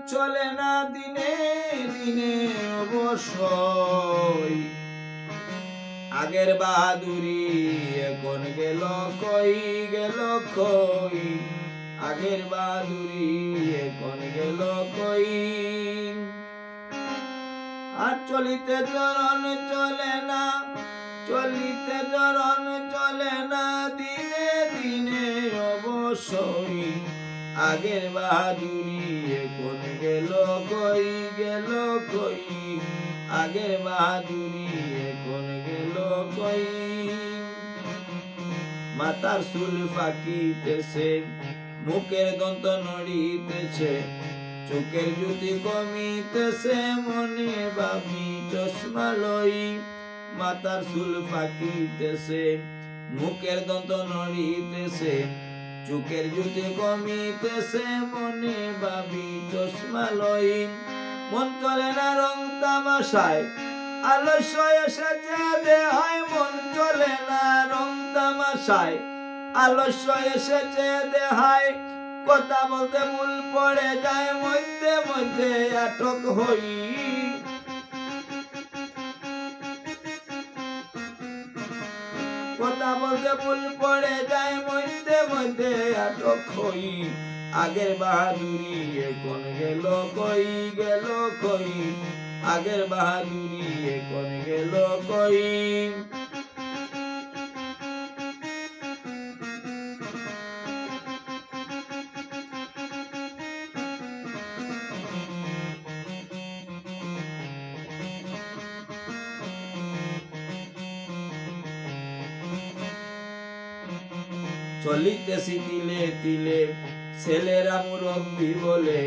চলে না দিনে দিনে অবশ্যই আগের বাহাদুরি এখন গেল কই গেল কই আগের বাহাদুরি এখন গেল কই আর চলিতে চরণ চলে না চলিতে চরণ চলে না দিনে দিনে অবশ্যই আগের বাহাদুরি এখন গেল কই গেল কই আগের বাহাদুরি এখন গেল কই মাথার চুল ফাঁকিতেছে মুখের দন্ত নড়িতেছে চোখের জ্যোতি কমিতেছে মনে ভাবি চশমা লই মাথার চুল ফাঁকিতেছে মুখের দন্ত নড়িতেছে চোখের জ্যোতি কমিতেছে মনে ভাবি চশমা লই মন চলে না রং তামাশায় আলস্য এসেছে দেহায় মন চলে না রং তামাশায় আলস্য এসেছে দেহায় কথা বলতে ভুল পড়ে যায় মধ্যে মধ্যে আটক হই কথা বলতে ভুল পড়ে যায় মধ্যে মধ্যে আটক হই আগের বাহাদুরি এখন গেল কই গেল কই আগের বাহাদুরি এখন গেল কই চলিতেছি তিলে তিলে ছেলেরা মুরব্বী বলে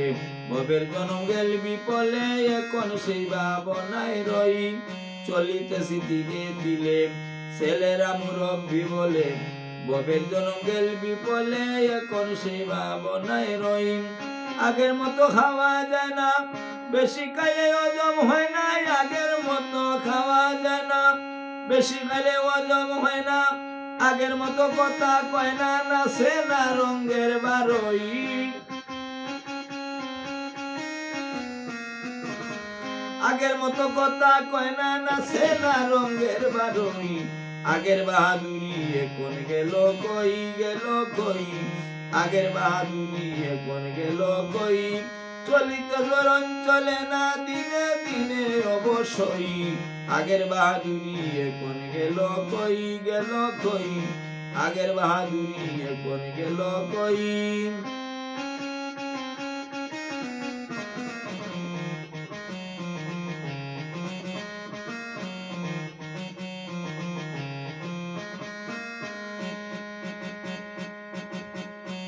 ভবের জন্ম গেল বিপলে এখন সেই ভাবনায় রই চলিতেছি তিলে তিলে ছেলেরা মুরব্বী বলে ভবের জন্ম গেল বিপলে এখন সেই ভাবনায় রই আগের মতো খাওয়া যায় না বেশি খাইলে হজম হয় না আগের মতো খাওয়া যায় না বেশি খাইলে হজম হয় না আগের মতো কথা কয় না নাচে না রঙের বারই আগের মতো কথা কয় না নাচে না রঙের বারই আগের বাহাদুরি এখন গেল কই গেল কই আগের বাহাদুরি এখন গেল কই চলিতে চরণ চলে না দিনে দিনে অবশ্যই আগের বাহাদুরি এখন গেল কই গেল কই আগের বাহাদুরি এখন গেল কই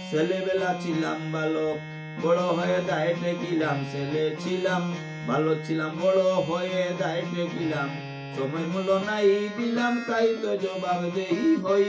ছেলেবেলা ছিলাম ভালো বড় হয়ে দায়িত্বে গেলাম ছেলে ছিলাম ভালো ছিলাম বড় হয়ে দায়িত্বে গেলাম সময় মূল্য নাই দিলাম তাই তো জবাব দেই হই